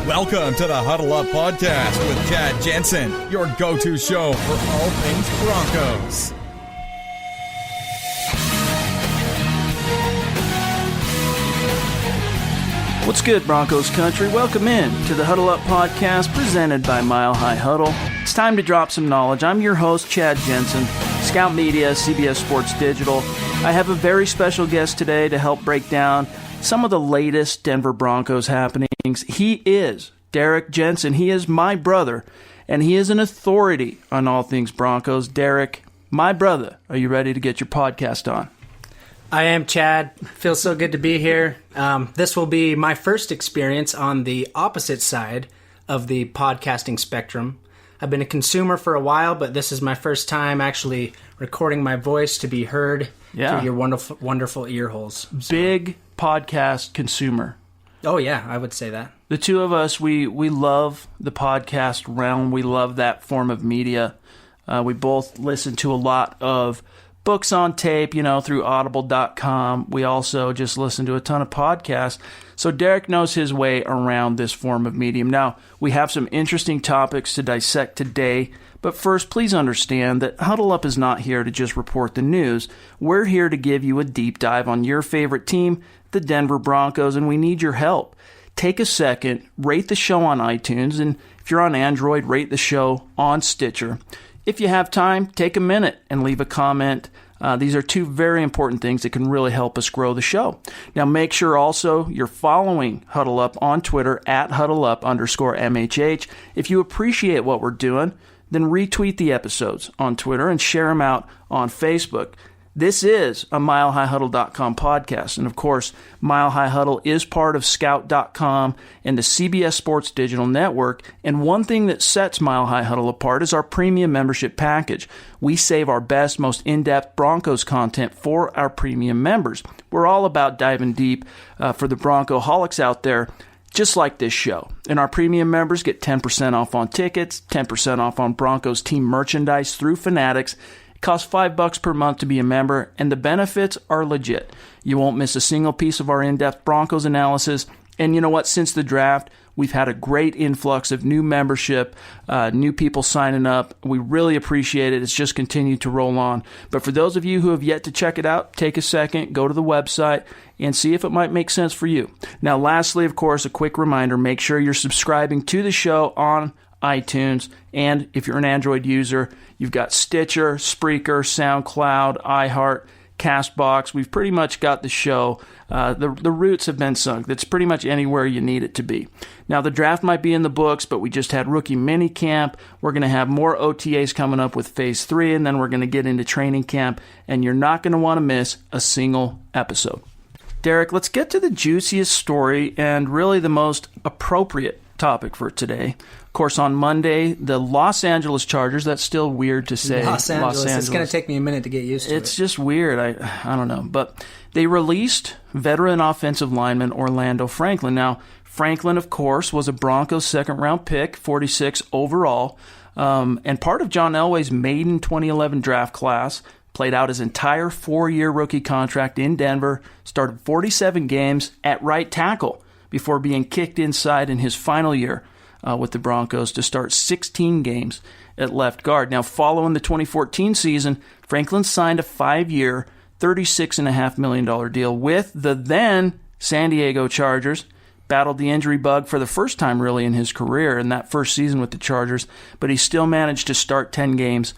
Welcome to the Huddle Up Podcast with Chad Jensen, your go-to show for all things Broncos. What's good, Broncos country? Welcome in to the Huddle Up Podcast presented by Mile High Huddle. It's time to drop some knowledge. I'm your host, Chad Jensen, Scout Media, CBS Sports Digital. I have a very special guest today to help break down some of the latest Denver Broncos happenings. He is Derek Jensen. He is my brother, and he is an authority on all things Broncos. Derek, my brother, are you ready to get your podcast on? I am, Chad. Feels so good to be here. This will be my first experience on the opposite side of the podcasting spectrum. I've been a consumer for a while, but this is my first time actually recording my voice to be heard through your wonderful, wonderful ear holes. So. Big podcast consumer. Oh, yeah, I would say that. The two of us, we love the podcast realm. We love that form of media. We both listen to a lot of books on tape, through audible.com. We also just listen to a ton of podcasts. So Derek knows his way around this form of medium. Now, we have some interesting topics to dissect today, but first, please understand that Huddle Up is not here to just report the news. We're here to give you a deep dive on your favorite team, the Denver Broncos, and we need your help. Take a second, rate the show on iTunes, and if you're on Android, rate the show on Stitcher. If you have time, take a minute and leave a comment. These are two very important things that can really help us grow the show. Now, make sure also you're following Huddle Up on Twitter at @HuddleUp_MHH. If you appreciate what we're doing, then retweet the episodes on Twitter and share them out on Facebook. This is a MileHighHuddle.com podcast. And of course, Mile High Huddle is part of Scout.com and the CBS Sports Digital Network. And one thing that sets Mile High Huddle apart is our premium membership package. We save our best, most in-depth Broncos content for our premium members. We're all about diving deep for the Broncoholics out there, just like this show. And our premium members get 10% off on tickets, 10% off on Broncos team merchandise through Fanatics. Costs $5 per month to be a member, and the benefits are legit. You won't miss a single piece of our in-depth Broncos analysis. And you know what? Since the draft, we've had a great influx of new membership, new people signing up. We really appreciate it. It's just continued to roll on. But for those of you who have yet to check it out, take a second, go to the website, and see if it might make sense for you. Now, lastly, of course, a quick reminder, make sure you're subscribing to the show on iTunes, and if you're an Android user, you've got Stitcher, Spreaker, SoundCloud, iHeart, CastBox. We've pretty much got the show. The roots have been sunk. That's pretty much anywhere you need it to be. Now, the draft might be in the books, but we just had rookie mini camp. We're going to have more OTAs coming up with Phase 3, and then we're going to get into training camp, and you're not going to want to miss a single episode. Derek, let's get to the juiciest story and really the most appropriate topic for today. Of course, on Monday, the Los Angeles Chargers, that's still weird to say. Los Angeles. It's going to take me a minute to get used to it. It's just weird. I don't know. But they released veteran offensive lineman Orlando Franklin. Now, Franklin, of course, was a Broncos second-round pick, 46 overall, and part of John Elway's maiden 2011 draft class. Played out his entire 4-year rookie contract in Denver, started 47 games at right tackle before being kicked inside in his final year with the Broncos to start 16 games at left guard. Now, following the 2014 season, Franklin signed a 5-year, $36.5 million deal with the then San Diego Chargers, battled the injury bug for the first time really in his career in that first season with the Chargers, but he still managed to start 10 games.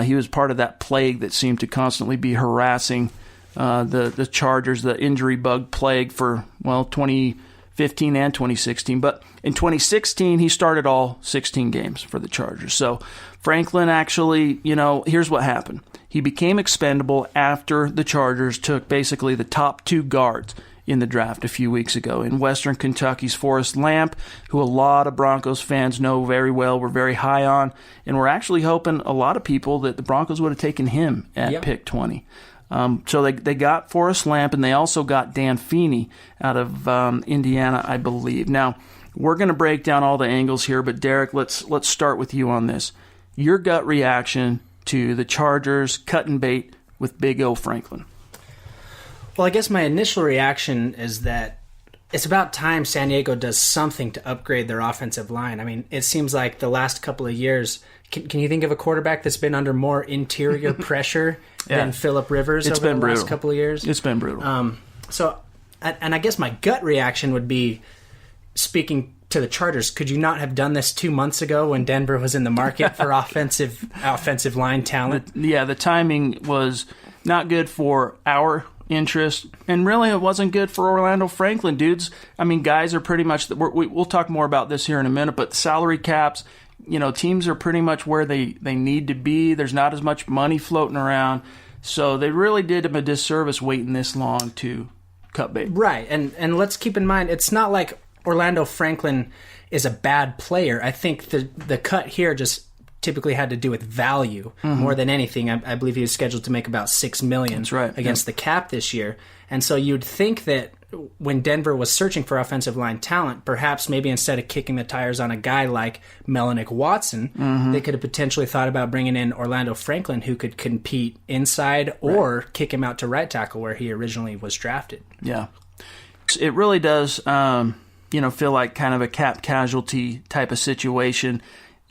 He was part of that plague that seemed to constantly be harassing the Chargers, the injury bug plague for, 2015 and 2016. But in 2016, he started all 16 games for the Chargers. So Franklin actually, here's what happened. He became expendable after the Chargers took basically the top 2 guards in the draft a few weeks ago. In Western Kentucky's Forrest Lamp, who a lot of Broncos fans know very well, we're very high on, and we're actually hoping a lot of people that the Broncos would have taken him at pick 20. So they got Forrest Lamp, and they also got Dan Feeney out of Indiana, I believe. Now, we're going to break down all the angles here, but Derek, let's start with you on this. Your gut reaction to the Chargers cutting bait with Big O Franklin. Well, I guess my initial reaction is that It's about time San Diego does something to upgrade their offensive line. I mean, it seems like the last couple of years, can you think of a quarterback that's been under more interior pressure than Phillip Rivers over the last couple of years? It's been brutal. And I guess my gut reaction would be, speaking to the Chargers, could you not have done this 2 months ago when Denver was in the market for offensive line talent? The timing was not good for our interest, and really it wasn't good for Orlando Franklin, dudes. I mean, guys are pretty much, we'll talk more about this here in a minute, but salary caps, teams are pretty much where they need to be. There's not as much money floating around, so they really did him a disservice waiting this long to cut bait. Right, and let's keep in mind, it's not like Orlando Franklin is a bad player. I think the cut here just typically had to do with value more than anything. I believe he was scheduled to make about $6 million against the cap this year. And so you'd think that when Denver was searching for offensive line talent, perhaps maybe instead of kicking the tires on a guy like Melanick Watson, they could have potentially thought about bringing in Orlando Franklin, who could compete inside or kick him out to right tackle where he originally was drafted. Yeah. It really does feel like kind of a cap casualty type of situation.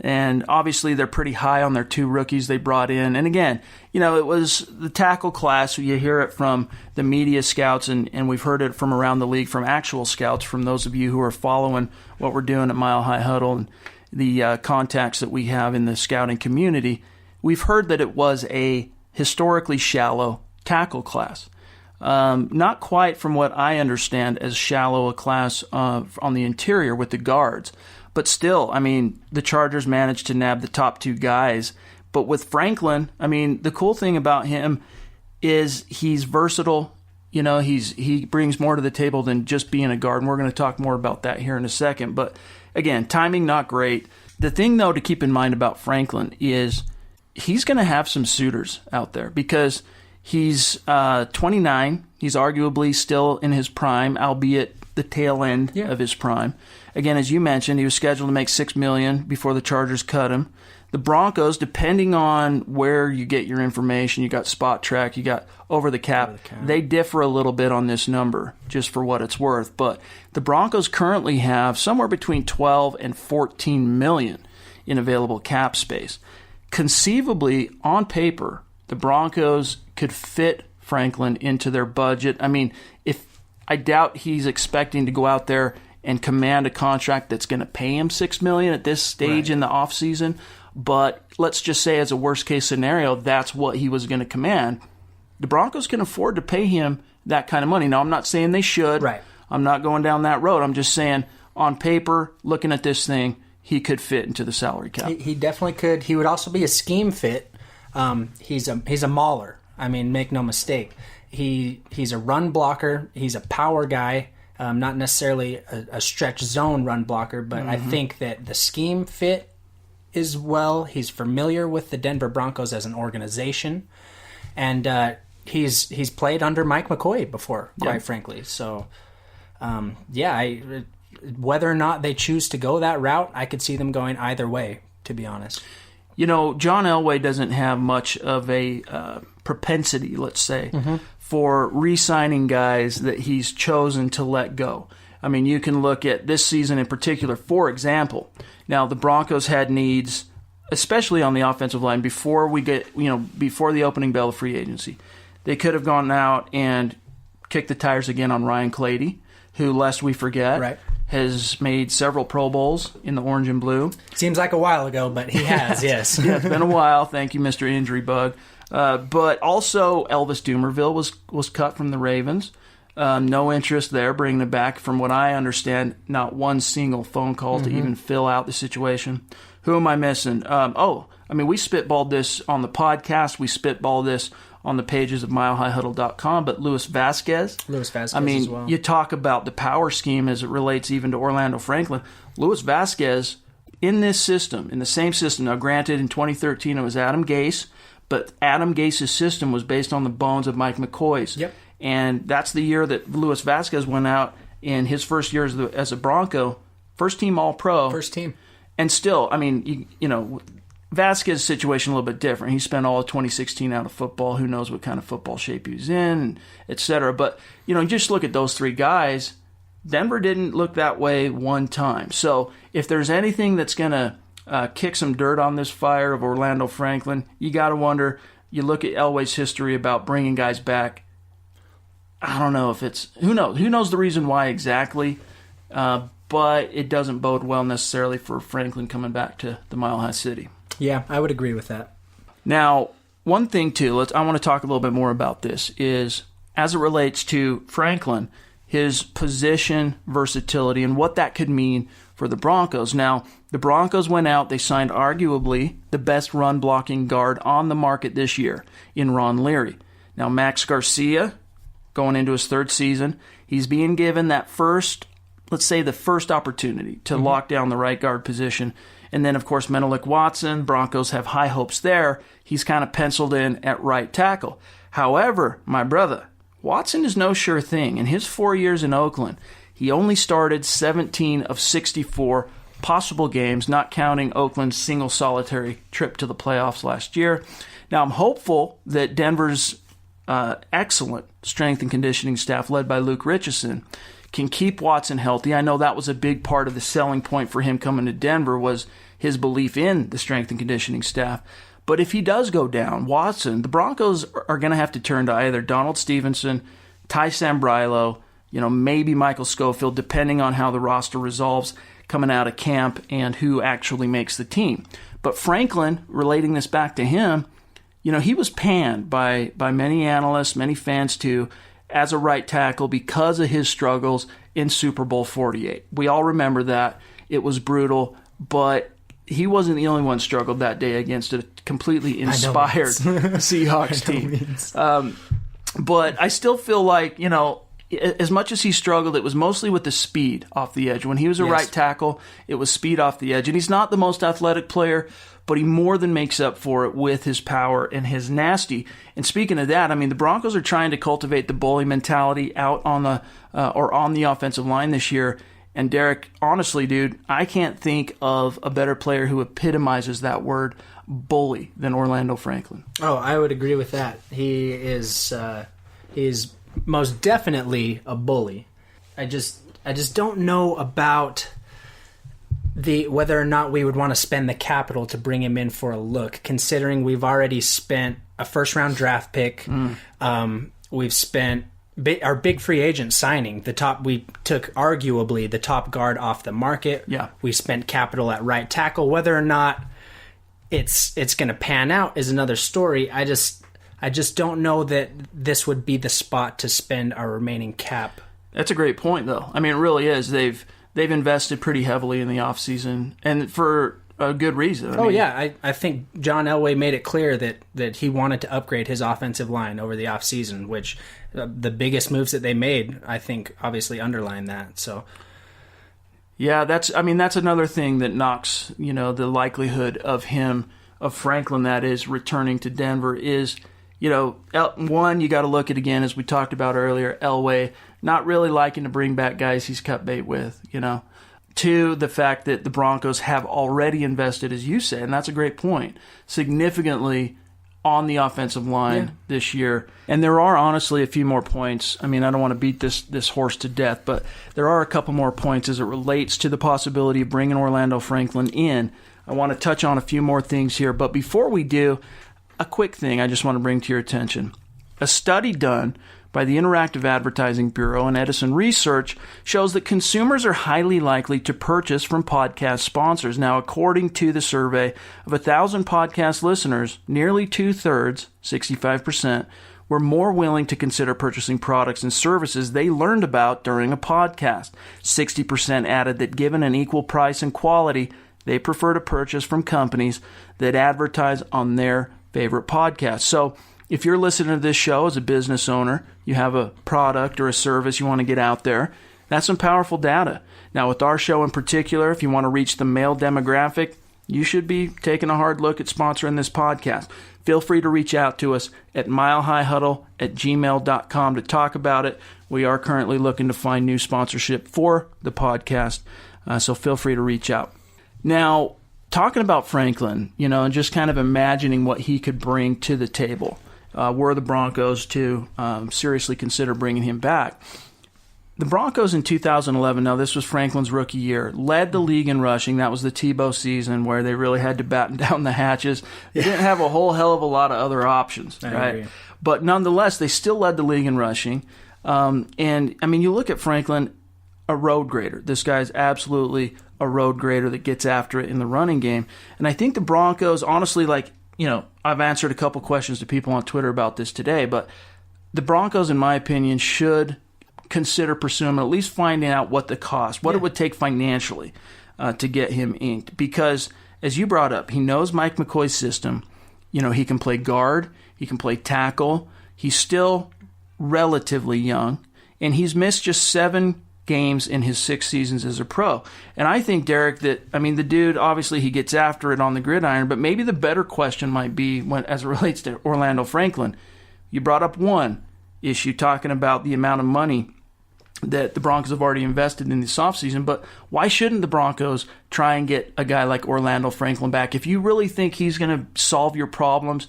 And obviously they're pretty high on their 2 rookies they brought in. And again, it was the tackle class. You hear it from the media scouts, and we've heard it from around the league from actual scouts, from those of you who are following what we're doing at Mile High Huddle and the contacts that we have in the scouting community. We've heard that it was a historically shallow tackle class. Not quite, from what I understand, as shallow a class on the interior with the guards. But still, I mean, the Chargers managed to nab the top 2 guys. But with Franklin, I mean, the cool thing about him is he's versatile. He brings more to the table than just being a guard. And we're going to talk more about that here in a second. But again, timing not great. The thing, though, to keep in mind about Franklin is he's going to have some suitors out there because he's 29. He's arguably still in his prime, albeit the tail end of his prime. Again, as you mentioned, he was scheduled to make $6 million before the Chargers cut him. The Broncos, depending on where you get your information, you got Spot Track, you got Over the Cap, they differ a little bit on this number, just for what it's worth. But the Broncos currently have somewhere between 12 and 14 million in available cap space. Conceivably, on paper, the Broncos could fit Franklin into their budget. I mean, I doubt he's expecting to go out there and command a contract that's going to pay him $6 million at this stage in the offseason. But let's just say, as a worst-case scenario, that's what he was going to command. The Broncos can afford to pay him that kind of money. Now, I'm not saying they should. Right. I'm not going down that road. I'm just saying, on paper, looking at this thing, he could fit into the salary cap. He definitely could. He would also be a scheme fit. He's a mauler. I mean, make no mistake. He's a run blocker. He's a power guy. Not necessarily a stretch zone run blocker, but I think that the scheme fit is well. He's familiar with the Denver Broncos as an organization, and he's played under Mike McCoy before, quite frankly. So, whether or not they choose to go that route, I could see them going either way, to be honest. John Elway doesn't have much of a propensity, let's say, for re-signing guys that he's chosen to let go. I mean, you can look at this season in particular, for example. Now, the Broncos had needs, especially on the offensive line, before the opening bell of free agency. They could have gone out and kicked the tires again on Ryan Clady, who, lest we forget, has made several Pro Bowls in the orange and blue. Seems like a while ago, but he has, yes. Yeah, it's been a while. Thank you, Mr. Injury Bug. But also, Elvis Dumervil was cut from the Ravens. No interest there, bringing it back. From what I understand, not one single phone call to even fill out the situation. Who am I missing? We spitballed this on the podcast. We spitballed this on the pages of milehighhuddle.com. But Luis Vasquez as well. You talk about the power scheme as it relates even to Orlando Franklin. Luis Vasquez, in this system, in the same system. Now, granted, in 2013 it was Adam Gase. But Adam Gase's system was based on the bones of Mike McCoy's. Yep. And that's the year that Luis Vasquez went out in his first year as a Bronco, first-team All-Pro. First team. And still, I mean, Vasquez's situation a little bit different. He spent all of 2016 out of football. Who knows what kind of football shape he was in, et cetera. But, just look at those 3 guys. Denver didn't look that way one time. So if there's anything that's going to kick some dirt on this fire of Orlando Franklin, you got to wonder, you look at Elway's history about bringing guys back. I don't know if it's, who knows the reason why exactly, but it doesn't bode well necessarily for Franklin coming back to the Mile High City. Yeah, I would agree with that. Now, one thing too, I want to talk a little bit more about this, is as it relates to Franklin, his position versatility and what that could mean for the Broncos. Now, the Broncos went out, they signed arguably the best run-blocking guard on the market this year in Ron Leary. Now, Max Garcia, going into his third season, he's being given that first, let's say the first opportunity to lock down the right guard position. And then, of course, Menelik Watson, Broncos have high hopes there. He's kind of penciled in at right tackle. However, my brother, Watson is no sure thing. In his 4 years in Oakland, he only started 17 of 64 possible games, not counting Oakland's single solitary trip to the playoffs last year. Now, I'm hopeful that Denver's excellent strength and conditioning staff, led by Luke Richardson, can keep Watson healthy. I know that was a big part of the selling point for him coming to Denver, was his belief in the strength and conditioning staff. But if he does go down, Watson, the Broncos are going to have to turn to either Donald Stevenson, Ty Sambrailo, maybe Michael Schofield, depending on how the roster resolves coming out of camp and who actually makes the team. But Franklin, relating this back to him, he was panned by many analysts, many fans too, as a right tackle because of his struggles in Super Bowl 48. We all remember that. It was brutal, but he wasn't the only one struggled that day against a completely inspired Seahawks team. But I still feel like, as much as he struggled, it was mostly with the speed off the edge. When he was a right tackle, it was speed off the edge. And he's not the most athletic player, but he more than makes up for it with his power and his nasty. And speaking of that, the Broncos are trying to cultivate the bully mentality out on the offensive line this year. And Derek, honestly, dude, I can't think of a better player who epitomizes that word bully than Orlando Franklin. Oh, I would agree with that. He is most definitely a bully. I just don't know about whether or not we would want to spend the capital to bring him in for a look, considering we've already spent a first-round draft pick. We've spent our big free agent signing. We took arguably the top guard off the market. Yeah. We spent capital at right tackle. Whether or not it's going to pan out is another story. I just don't know that this would be the spot to spend our remaining cap. That's a great point, though. It really is. They've invested pretty heavily in the offseason, and for a good reason. I think John Elway made it clear that he wanted to upgrade his offensive line over the offseason, which the biggest moves that they made, I think, obviously underline that. So, yeah, that's another thing that knocks, the likelihood of Franklin, that is, returning to Denver is, one, you got to look at, again, as we talked about earlier, Elway not really liking to bring back guys he's cut bait with, Two, the fact that the Broncos have already invested, as you said, and that's a great point, significantly on the offensive line this year. And there are honestly a few more points. I don't want to beat this horse to death, but there are a couple more points as it relates to the possibility of bringing Orlando Franklin in. I want to touch on a few more things here, but before we do, a quick thing I just want to bring to your attention. A study done by the Interactive Advertising Bureau and Edison Research shows that consumers are highly likely to purchase from podcast sponsors. Now, according to the survey of 1,000 podcast listeners, nearly two-thirds, 65%, were more willing to consider purchasing products and services they learned about during a podcast. 60% added that given an equal price and quality, they prefer to purchase from companies that advertise on their favorite podcasts. So, if you're listening to this show as a business owner, you have a product or a service you want to get out there, that's some powerful data. Now, with our show in particular, if you want to reach the male demographic, you should be taking a hard look at sponsoring this podcast. Feel free to reach out to us at milehighhuddle@gmail.com to talk about it. We are currently looking to find new sponsorship for the podcast, so feel free to reach out. Now, talking about Franklin, and just kind of imagining what he could bring to the table. Were the Broncos to seriously consider bringing him back. The Broncos in 2011, now this was Franklin's rookie year, led the league in rushing. That was the Tebow season where they really had to batten down the hatches. They didn't have a whole hell of a lot of other options, right? Agree. But nonetheless, they still led the league in rushing. And, I mean, you look at Franklin, a road grader. This guy's absolutely a road grader that gets after it in the running game. And I think the Broncos, honestly, I've answered a couple questions to people on Twitter about this today, but the Broncos, in my opinion, should consider pursuing him, at least finding out what the cost, what it would take financially to get him inked. Because, as you brought up, he knows Mike McCoy's system. He can play guard, he can play tackle. He's still relatively young, and he's missed just 7 games in his 6 seasons as a pro. And I think, Derek, the dude, obviously he gets after it on the gridiron, but maybe the better question might be, as it relates to Orlando Franklin, you brought up one issue talking about the amount of money that the Broncos have already invested in this offseason, but why shouldn't the Broncos try and get a guy like Orlando Franklin back? If you really think he's going to solve your problems,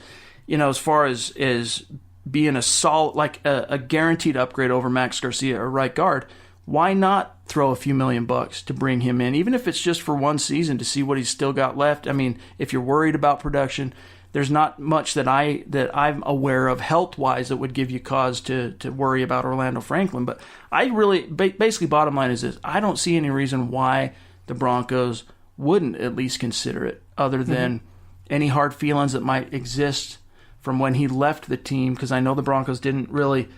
as far as being a solid, a guaranteed upgrade over Max Garcia or right guard, why not throw a few $1,000,000 to bring him in, even if it's just for one season to see what he's still got left? I mean, if you're worried about production, there's not much that I'm aware of health-wise that would give you cause to worry about Orlando Franklin. But I really, basically, bottom line is this: I don't see any reason why the Broncos wouldn't at least consider it, other than any hard feelings that might exist from when he left the team. Because I know the Broncos didn't really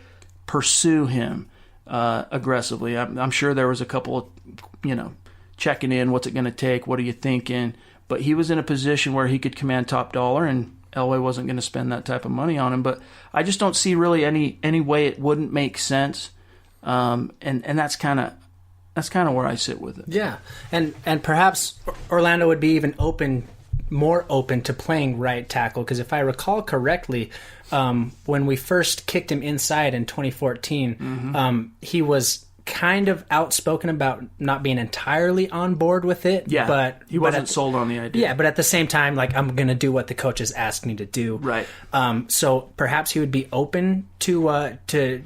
pursue him aggressively. I'm sure there was a couple of, checking in, what's it going to take, what are you thinking? But he was in a position where he could command top dollar, and Elway wasn't going to spend that type of money on him. But I just don't see really any way it wouldn't make sense, and that's kind of where I sit with it. Yeah, and perhaps Orlando would be even more open to playing right tackle, because if I recall correctly, when we first kicked him inside in 2014, he was kind of outspoken about not being entirely on board with it. Yeah, but he wasn't sold on the idea. Yeah, but at the same time, I'm going to do what the coaches asked me to do. Right. So perhaps he would be open to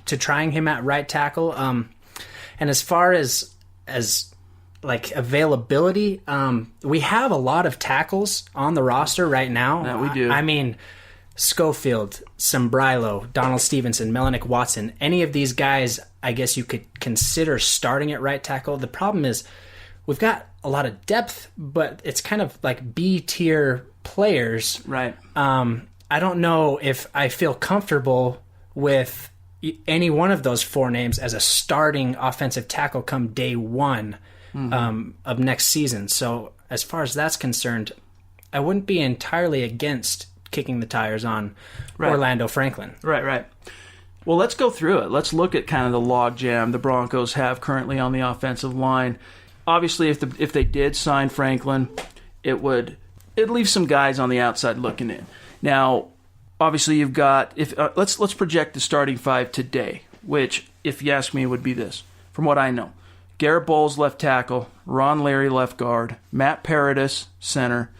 trying him at right tackle. And as far as availability, we have a lot of tackles on the roster right now. Yeah, we do. I mean, Schofield, Sombrilo, Donald Stevenson, Melanick Watson, any of these guys, I guess you could consider starting at right tackle. The problem is we've got a lot of depth, but it's kind of like B-tier players. Right. I don't know if I feel comfortable with any one of those 4 names as a starting offensive tackle come day one of next season. So as far as that's concerned, I wouldn't be entirely against kicking the tires on Orlando Franklin. Right. Well, let's go through it. Let's look at kind of the log jam the Broncos have currently on the offensive line. Obviously, if they did sign Franklin, it'd leave some guys on the outside looking in. Now, obviously, you've got let's project the starting 5 today, which, if you ask me, would be this. From what I know, Garrett Bowles left tackle, Ron Leary left guard, Matt Paradis center,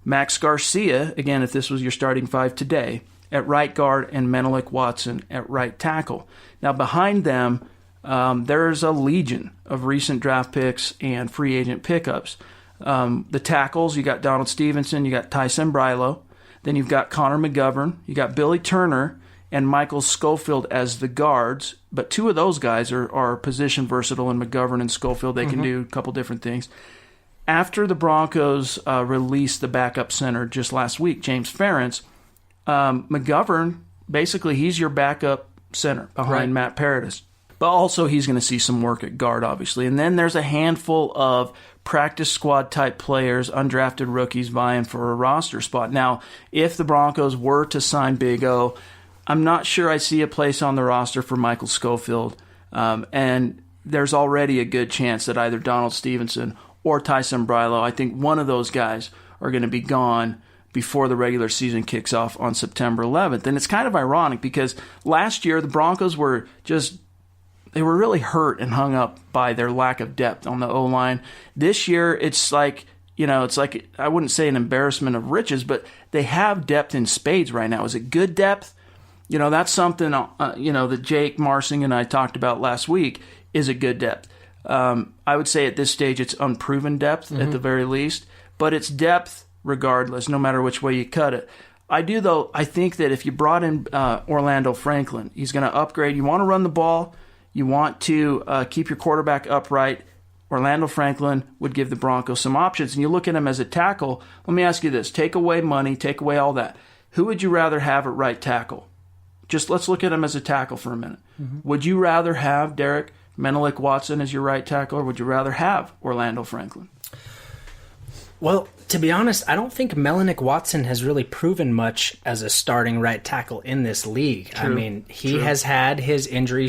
Max Garcia, again, if this was your starting 5 today, at right guard, and Menelik Watson at right tackle. Now, behind them, there's a legion of recent draft picks and free agent pickups. The tackles, you got Donald Stevenson, you got Ty Sombrilo, then you've got Connor McGovern, you got Billy Turner, and Michael Schofield as the guards. But 2 of those guys are position versatile, in McGovern and Schofield. They can do a couple different things. After the Broncos released the backup center just last week, James Ferentz, McGovern, basically he's your backup center behind Matt Paradis. But also he's going to see some work at guard, obviously. And then there's a handful of practice squad type players, undrafted rookies vying for a roster spot. Now, if the Broncos were to sign Big O, I'm not sure I see a place on the roster for Michael Schofield. And there's already a good chance that either Donald Stevenson or Ty Sombrilo, I think one of those guys, are going to be gone before the regular season kicks off on September 11th. And it's kind of ironic because last year the Broncos were really hurt and hung up by their lack of depth on the O-line. This year it's like I wouldn't say an embarrassment of riches, but they have depth in spades right now. Is it good depth? That's something that Jake Marsing and I talked about last week. is a good depth. I would say at this stage it's unproven depth at the very least, but it's depth regardless, no matter which way you cut it. I think that if you brought in Orlando Franklin, he's going to upgrade. You want to run the ball. You want to keep your quarterback upright. Orlando Franklin would give the Broncos some options. And you look at him as a tackle. Let me ask you this. Take away money, take away all that. Who would you rather have at right tackle? Just let's look at him as a tackle for a minute. Would you rather have Derek Menelik Watson as your right tackle, or would you rather have Orlando Franklin? Well, to be honest, I don't think Menelik Watson has really proven much as a starting right tackle in this league. True. I mean, he has had his injury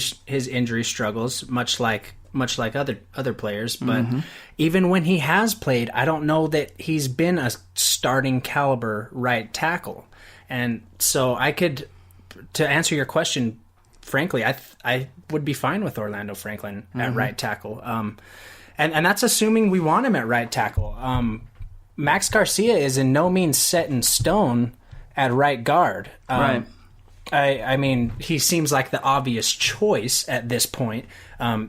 struggles, much like other players. But even when he has played, I don't know that he's been a starting caliber right tackle. And so to answer your question, frankly, I would be fine with Orlando Franklin at right tackle. And that's assuming we want him at right tackle. Max Garcia is in no means set in stone at right guard. Right. I mean, he seems like the obvious choice at this point.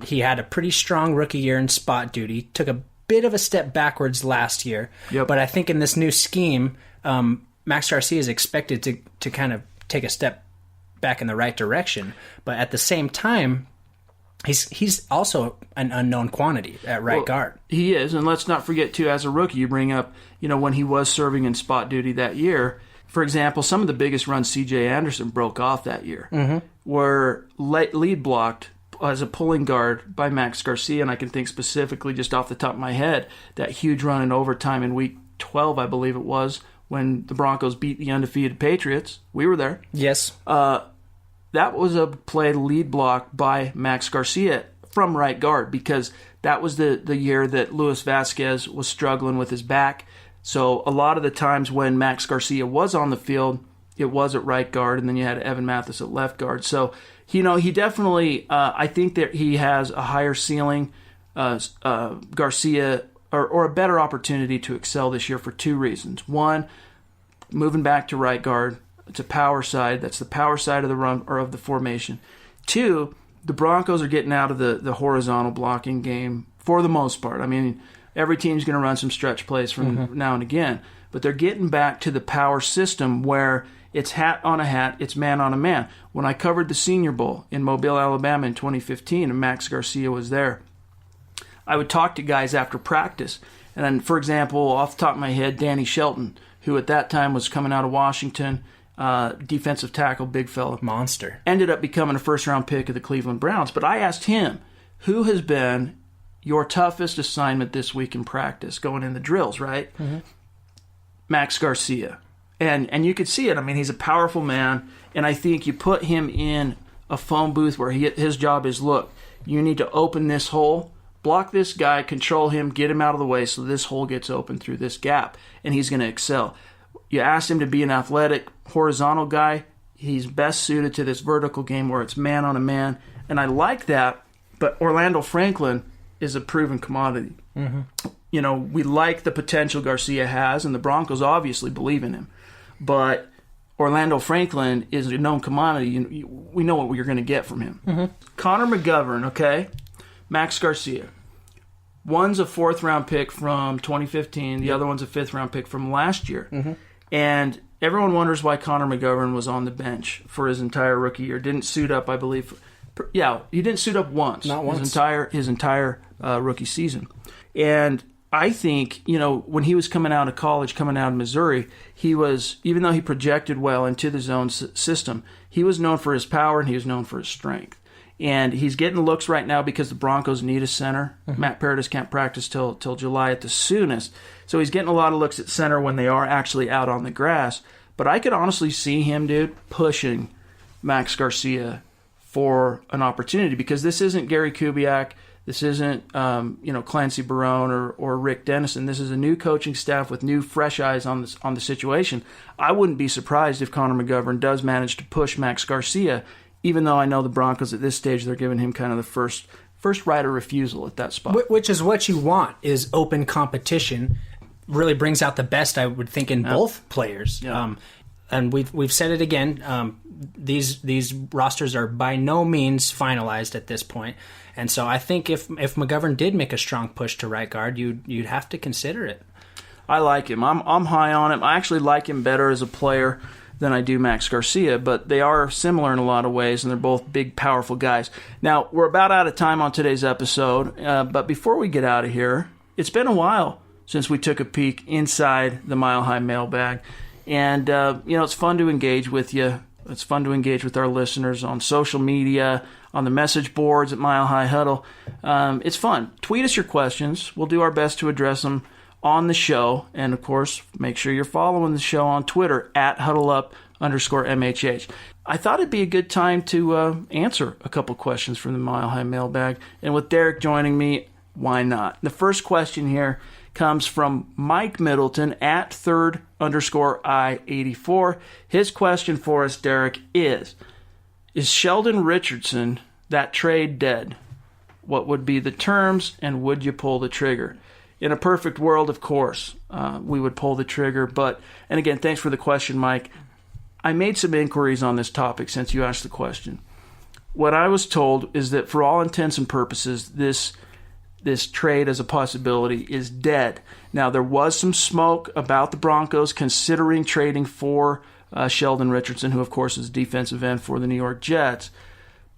He had a pretty strong rookie year in spot duty, took a bit of a step backwards last year. Yep. But I think in this new scheme, Max Garcia is expected to kind of take a step back in the right direction. But at the same time, he's also an unknown quantity at right guard. He is, and let's not forget, too, as a rookie, you bring up, when he was serving in spot duty that year, for example, some of the biggest runs C.J. Anderson broke off that year were lead blocked as a pulling guard by Max Garcia, and I can think specifically just off the top of my head, that huge run in overtime in Week 12, I believe it was, when the Broncos beat the undefeated Patriots. We were there. Yes. That was a play lead block by Max Garcia from right guard, because that was the year that Luis Vasquez was struggling with his back. So a lot of the times when Max Garcia was on the field, it was at right guard, and then you had Evan Mathis at left guard. So, he definitely, I think that he has a higher ceiling, Garcia, or a better opportunity to excel this year for two reasons. One, moving back to right guard. It's a power side. That's the power side of the run or of the formation. Two, the Broncos are getting out of the horizontal blocking game for the most part. I mean, every team's going to run some stretch plays from now and again, but they're getting back to the power system where it's hat on a hat, it's man on a man. When I covered the Senior Bowl in Mobile, Alabama in 2015, and Max Garcia was there, I would talk to guys after practice. And then, for example, off the top of my head, Danny Shelton, who at that time was coming out of Washington, defensive tackle, big fella. Monster. Ended up becoming a first-round pick of the Cleveland Browns. But I asked him, who has been your toughest assignment this week in practice, going in the drills, right? Max Garcia. And you could see it. I mean, he's a powerful man, and I think you put him in a phone booth where his job is, look, you need to open this hole, block this guy, control him, get him out of the way so this hole gets open through this gap, and he's going to excel. You asked him to be an athletic, horizontal guy. He's best suited to this vertical game where it's man on a man, and I like that, but Orlando Franklin is a proven commodity. We like the potential Garcia has, and the Broncos obviously believe in him. But Orlando Franklin is a known commodity. We know what you're going to get from him. Connor McGovern, okay? Max Garcia. One's a fourth-round pick from 2015. The other one's a fifth-round pick from last year. And everyone wonders why Connor McGovern was on the bench for his entire rookie year. Didn't suit up, I believe. Yeah, he didn't suit up once. Not once. His entire rookie season. And I think, when he was coming out of college, coming out of Missouri, he was, even though he projected well into the zone system, he was known for his power and he was known for his strength. And he's getting looks right now because the Broncos need a center. Matt Paradis can't practice till July at the soonest. So he's getting a lot of looks at center when they are actually out on the grass. But I could honestly see him, dude, pushing Max Garcia for an opportunity, because this isn't Gary Kubiak. This isn't, Clancy Barone or Rick Dennison. This is a new coaching staff with new, fresh eyes on the situation. I wouldn't be surprised if Connor McGovern does manage to push Max Garcia, even though I know the Broncos at this stage, they're giving him kind of the first right of refusal at that spot. Which is what you want, is open competition. Really brings out the best, I would think, in both players. Yeah. and we've said it again. These rosters are by no means finalized at this point, and so I think if McGovern did make a strong push to right guard, you'd have to consider it. I like him. I'm high on him. I actually like him better as a player than I do Max Garcia, but they are similar in a lot of ways, and they're both big, powerful guys. Now, we're about out of time on today's episode, but before we get out of here, it's been a while since we took a peek inside the Mile High mailbag, and it's fun to engage with you. It's fun to engage with our listeners on social media, on the message boards at Mile High Huddle. It's fun. Tweet us your questions. We'll do our best to address them on the show. And, of course, make sure you're following the show on Twitter at @HuddleUp_MHH. I thought it'd be a good time to answer a couple questions from the Mile High mailbag. And with Derek joining me, why not? The first question here comes from Mike Middleton at @3rd_I84. His question for us, Derek, is Sheldon Richardson that trade dead? What would be the terms, and would you pull the trigger? In a perfect world, of course, we would pull the trigger. And again, thanks for the question, Mike. I made some inquiries on this topic since you asked the question. What I was told is that for all intents and purposes, this trade as a possibility is dead. Now, there was some smoke about the Broncos considering trading for Sheldon Richardson, who, of course, is defensive end for the New York Jets,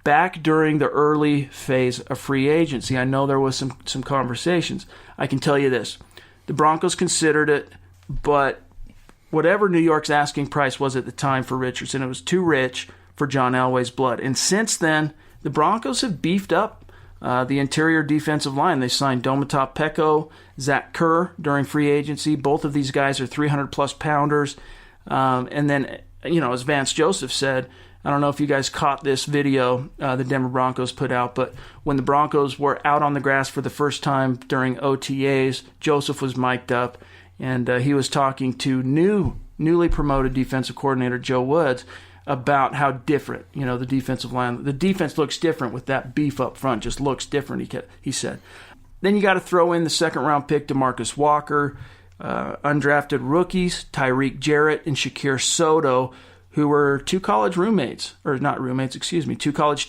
back during the early phase of free agency. I know there was some conversations. I can tell you this. The Broncos considered it, but whatever New York's asking price was at the time for Richardson, it was too rich for John Elway's blood. And since then, the Broncos have beefed up the interior defensive line. They signed Domatop Peko, Zach Kerr during free agency. Both of these guys are 300-plus pounders. And then, as Vance Joseph said, I don't know if you guys caught this video the Denver Broncos put out, but when the Broncos were out on the grass for the first time during OTAs, Joseph was mic'd up, and he was talking to newly promoted defensive coordinator Joe Woods about how different, the defensive line. The defense looks different with that beef up front, just looks different, he said. Then you got to throw in the second-round pick DeMarcus Walker, undrafted rookies, Tyreek Jarrett and Shakir Soto, who were two college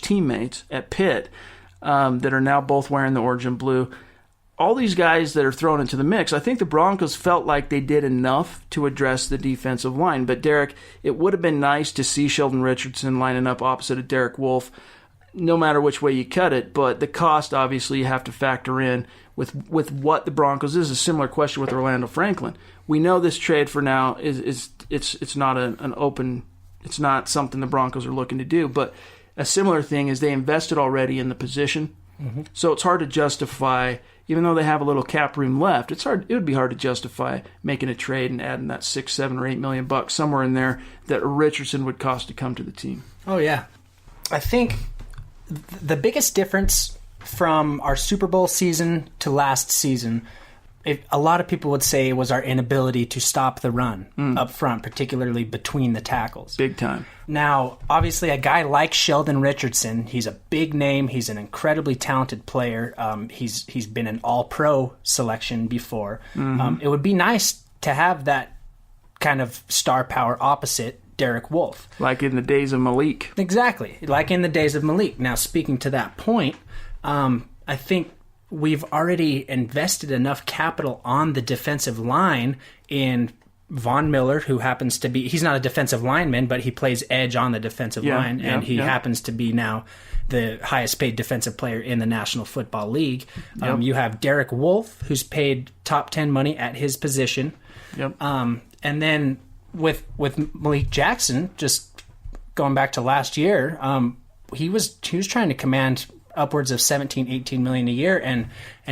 teammates at Pitt that are now both wearing the orange and blue. All these guys that are thrown into the mix, I think the Broncos felt like they did enough to address the defensive line. But, Derek, it would have been nice to see Sheldon Richardson lining up opposite of Derek Wolfe, no matter which way you cut it. But the cost, obviously, you have to factor in with what the Broncos is. A similar question with Orlando Franklin. We know this trade for now it's not an open. It's not something the Broncos are looking to do. But a similar thing is they invested already in the position. Mm-hmm. So it's hard to justify, even though they have a little cap room left, it would be hard to justify making a trade and adding that $6, $7, or $8 million somewhere in there that Richardson would cost to come to the team. Oh, yeah. I think the biggest difference from our Super Bowl season to last season, a lot of people would say, was our inability to stop the run up front, particularly between the tackles. Big time. Now, obviously, a guy like Sheldon Richardson, he's a big name. He's an incredibly talented player. He's been an all-pro selection before. Mm-hmm. It would be nice to have that kind of star power opposite Derek Wolfe. Like in the days of Malik. Exactly. Like in the days of Malik. Now, speaking to that point, I think we've already invested enough capital on the defensive line in Von Miller, who happens to be, he's not a defensive lineman, but he plays edge on the defensive line, and he happens to be now the highest paid defensive player in the National Football League. You have Derek Wolfe, who's paid top 10 money at his position. And then with Malik Jackson, just going back to last year, he was trying to command upwards of $17-18 million a year, and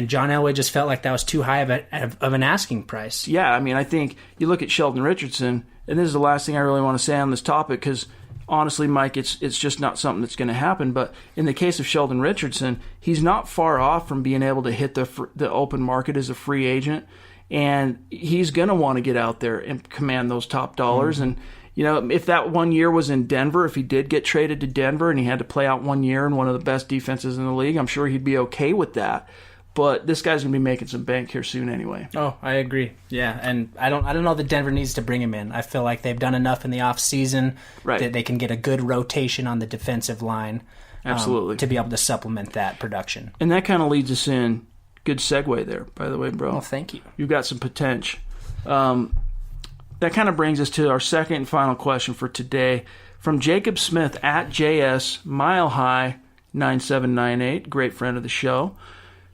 John Elway just felt like that was too high of an asking price. Yeah, I mean, I think you look at Sheldon Richardson, and this is the last thing I really want to say on this topic, because honestly, Mike, it's just not something that's going to happen. But in the case of Sheldon Richardson, he's not far off from being able to hit the open market as a free agent, and he's going to want to get out there and command those top dollars. And if that 1 year was in Denver, if he did get traded to Denver and he had to play out 1 year in one of the best defenses in the league, I'm sure he'd be okay with that. but this guy's going to be making some bank here soon anyway. Oh, I agree. Yeah, and I don't know that Denver needs to bring him in. I feel like they've done enough in the offseason that they can get a good rotation on the defensive line. Absolutely. To be able to supplement that production. And that kind of leads us in. Good segue there, by the way, bro. Well, thank you. You've got some potential. That kind of brings us to our second and final question for today. From Jacob Smith at JS Mile High 9798, great friend of the show.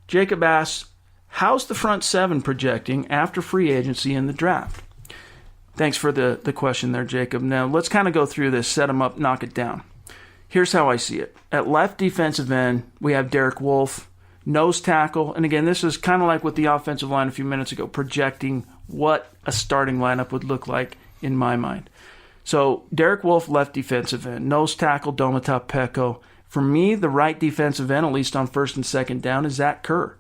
Jacob asks, how's the front seven projecting after free agency in the draft? Thanks for the question there, Jacob. Now, let's kind of go through this, set them up, knock it down. Here's how I see it. At left defensive end, we have Derek Wolfe, nose tackle. And again, this is kind of like with the offensive line a few minutes ago, projecting what a starting lineup would look like in my mind. So Derek Wolfe, left defensive end, nose tackle, Domata Peko. For me, the right defensive end, at least on first and second down, is Zach Kerr.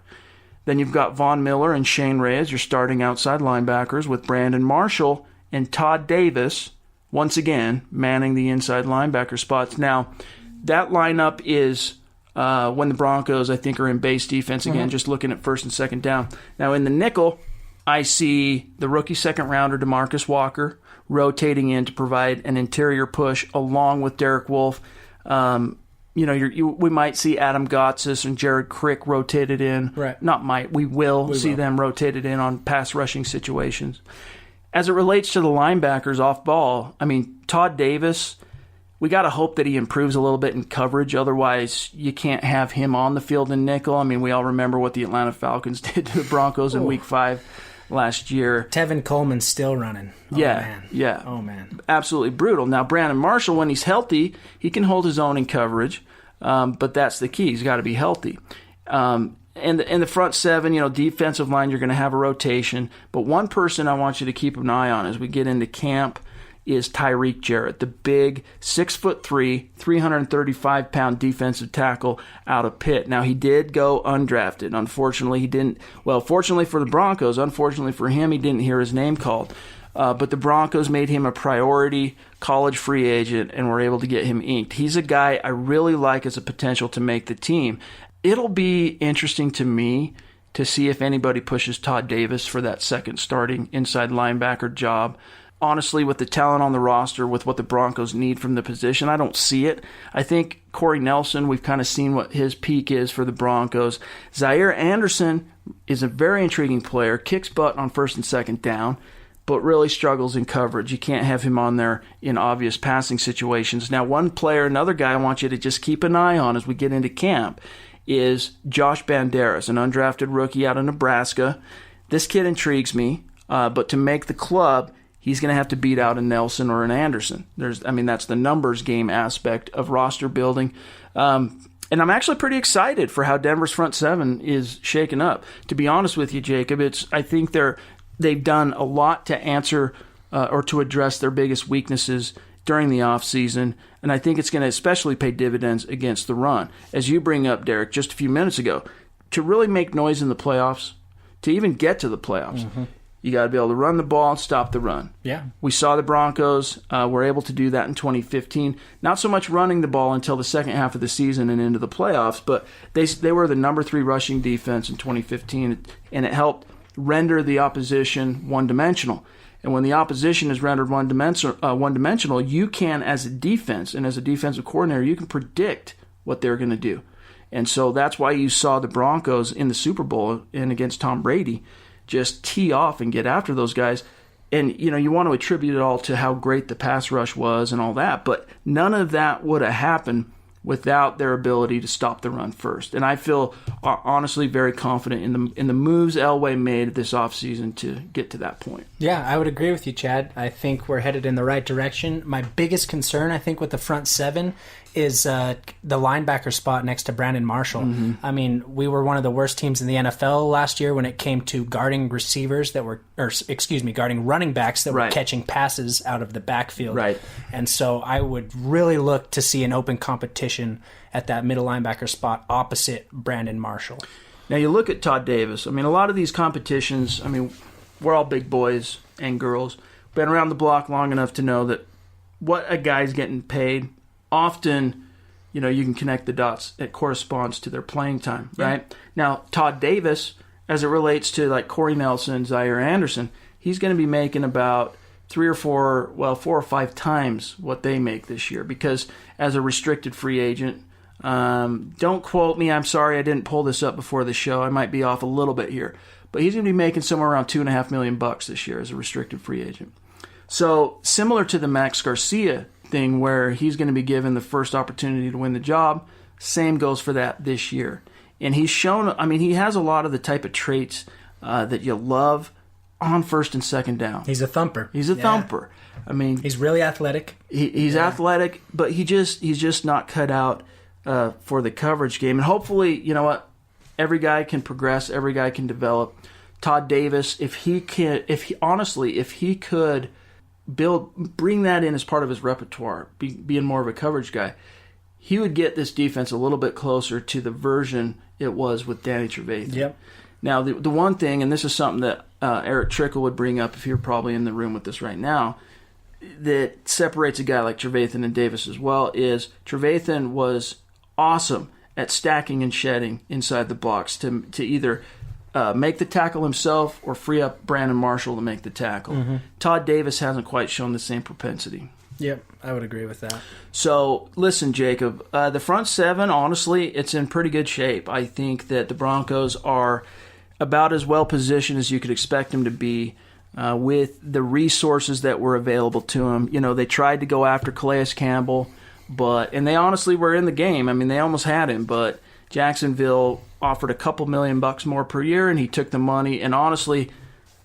Then you've got Von Miller and Shane Ray as your starting outside linebackers, with Brandon Marshall and Todd Davis, once again, manning the inside linebacker spots. Now, that lineup is when the Broncos, I think, are in base defense again, just looking at first and second down. Now, in the nickel, I see the rookie second-rounder DeMarcus Walker rotating in to provide an interior push along with Derek Wolfe. We might see Adam Gotsis and Jared Crick rotated in. Right. Not might. We will see them rotated in on pass rushing situations. As it relates to the linebackers off ball, I mean, Todd Davis, we got to hope that he improves a little bit in coverage. Otherwise, you can't have him on the field in nickel. I mean, we all remember what the Atlanta Falcons did to the Broncos in Week 5 last year. Tevin Coleman's still running. Yeah. Oh, man. Absolutely brutal. Now, Brandon Marshall, when he's healthy, he can hold his own in coverage, but that's the key. He's got to be healthy. And the front seven, defensive line, you're going to have a rotation. But one person I want you to keep an eye on as we get into camp is Tyreek Jarrett, the big 6'3", 335-pound defensive tackle out of Pitt. Now, he did go undrafted. Unfortunately, he didn't. Well, fortunately for the Broncos, unfortunately for him, he didn't hear his name called. But the Broncos made him a priority college free agent and were able to get him inked. He's a guy I really like as a potential to make the team. It'll be interesting to me to see if anybody pushes Todd Davis for that second starting inside linebacker job. Honestly, with the talent on the roster, with what the Broncos need from the position, I don't see it. I think Corey Nelson, we've kind of seen what his peak is for the Broncos. Zaire Anderson is a very intriguing player, kicks butt on first and second down, but really struggles in coverage. You can't have him on there in obvious passing situations. Now, another guy I want you to just keep an eye on as we get into camp is Josh Banderas, an undrafted rookie out of Nebraska. This kid intrigues me, but to make the club, he's going to have to beat out a Nelson or an Anderson. That's the numbers game aspect of roster building. And I'm actually pretty excited for how Denver's front seven is shaken up. To be honest with you, Jacob, I think they've done a lot to answer or to address their biggest weaknesses during the offseason, and I think it's going to especially pay dividends against the run. As you bring up, Derek, just a few minutes ago, to really make noise in the playoffs, to even get to the playoffs, you got to be able to run the ball and stop the run. Yeah. We saw the Broncos were able to do that in 2015. Not so much running the ball until the second half of the season and into the playoffs, but they were the number 3 rushing defense in 2015, and it helped render the opposition one-dimensional. And when the opposition is rendered one-dimensional, you can, as a defense and as a defensive coordinator, you can predict what they're going to do. And so that's why you saw the Broncos in the Super Bowl and against Tom Brady just tee off and get after those guys. And, you want to attribute it all to how great the pass rush was and all that, but none of that would have happened without their ability to stop the run first. And I feel honestly very confident in the moves Elway made this offseason to get to that point. Yeah, I would agree with you, Chad. I think we're headed in the right direction. My biggest concern, I think, with the front seven is the linebacker spot next to Brandon Marshall. I mean, we were one of the worst teams in the NFL last year when it came to guarding guarding running backs that were catching passes out of the backfield. Right. And so I would really look to see an open competition at that middle linebacker spot opposite Brandon Marshall. Now you look at Todd Davis. I mean, a lot of these competitions, we're all big boys and girls. Been around the block long enough to know that what a guy's getting paid, often you can connect the dots. It corresponds to their playing time, right? Now, Todd Davis, as it relates to like Corey Nelson, Zaire Anderson, he's going to be making about 4 or 5 times what they make this year, because as a restricted free agent, don't quote me, I'm sorry I didn't pull this up before the show, I might be off a little bit here, but he's going to be making somewhere around $2.5 million this year as a restricted free agent. So similar to the Max Garcia thing where he's going to be given the first opportunity to win the job, same goes for that this year. And he's shown, he has a lot of the type of traits that you love on first and second down. He's a thumper. He's a thumper. He's really athletic. He's athletic, but he's just not cut out for the coverage game. And hopefully, you know what? Every guy can progress. Every guy can develop. Todd Davis, if he could bring that in as part of his repertoire, being more of a coverage guy, he would get this defense a little bit closer to the version it was with Danny Trevathan. Yep. Now, the one thing, and this is something that Eric Trickle would bring up if he were probably in the room with us right now, that separates a guy like Trevathan and Davis as well, is Trevathan was awesome at stacking and shedding inside the blocks to either make the tackle himself or free up Brandon Marshall to make the tackle. Mm-hmm. Todd Davis hasn't quite shown the same propensity. Yep, I would agree with that. So, listen, Jacob, the front seven, honestly, it's in pretty good shape. I think that the Broncos are about as well positioned as you could expect them to be with the resources that were available to them. They tried to go after Calais Campbell, and they honestly were in the game. They almost had him, but Jacksonville offered a couple $1 million more per year, and he took the money, and honestly,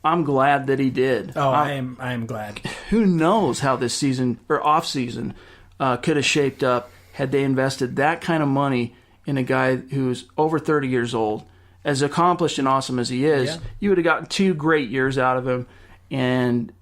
I'm glad that he did. Oh, I am glad. Who knows how this season or off season could have shaped up had they invested that kind of money in a guy who's over 30 years old, as accomplished and awesome as he is. Yeah. You would have gotten 2 great years out of him,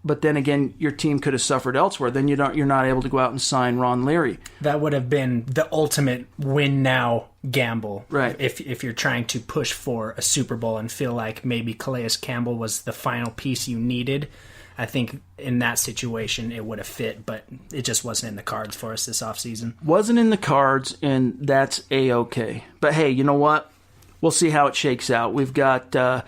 but then again, your team could have suffered elsewhere. Then you're not able to go out and sign Ron Leary. That would have been the ultimate win now gamble, right? If you're trying to push for a Super Bowl and feel like maybe Calais Campbell was the final piece you needed, I think in that situation it would have fit, but it just wasn't in the cards for us this offseason. Wasn't in the cards, and that's A-okay. But hey, you know what? We'll see how it shakes out. We've got, the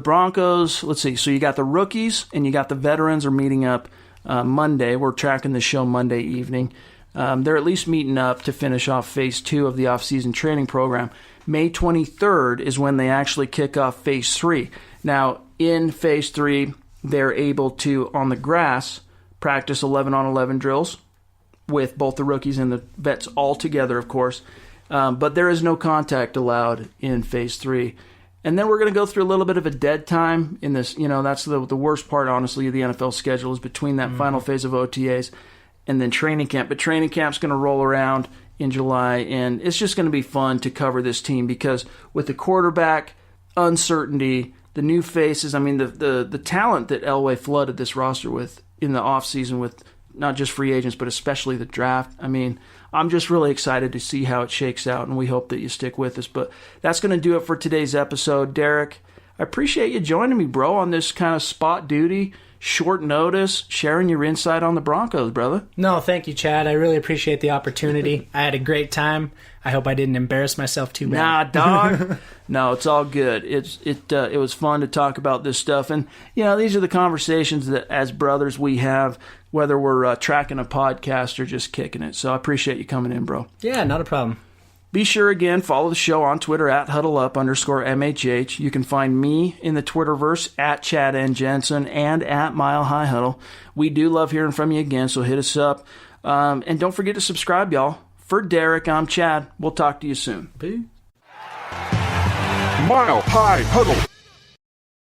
Broncos, let's see. So you got the rookies and you got the veterans are meeting up Monday. We're tracking the show Monday evening. They're at least meeting up to finish off Phase 2 of the off-season training program. May 23rd is when they actually kick off Phase 3. Now, in Phase 3, they're able to, on the grass, practice 11-on-11 drills with both the rookies and the vets all together, of course. But there is no contact allowed in Phase 3. And then we're going to go through a little bit of a dead time in this. That's the worst part, honestly, of the NFL schedule is between that final phase of OTAs and then training camp. But training camp's going to roll around in July, and it's just going to be fun to cover this team because with the quarterback uncertainty, the new faces, the talent that Elway flooded this roster with in the offseason with not just free agents, but especially the draft. I'm just really excited to see how it shakes out, and we hope that you stick with us. But that's going to do it for today's episode. Derek, I appreciate you joining me, bro, on this kind of spot duty, short notice, sharing your insight on the Broncos, brother. No, thank you, Chad. I really appreciate the opportunity. I had a great time. I hope I didn't embarrass myself too bad. Nah, dog. No, it's all good. It was fun to talk about this stuff. And, these are the conversations that as brothers we have, whether we're tracking a podcast or just kicking it. So I appreciate you coming in, bro. Yeah, not a problem. Be sure, again, follow the show on Twitter at @HuddleUp_MHH. You can find me in the Twitterverse at Chad N. Jensen and at Mile High Huddle. We do love hearing from you again, so hit us up. And don't forget to subscribe, y'all. For Derek, I'm Chad. We'll talk to you soon. Peace. Mile High Huddle.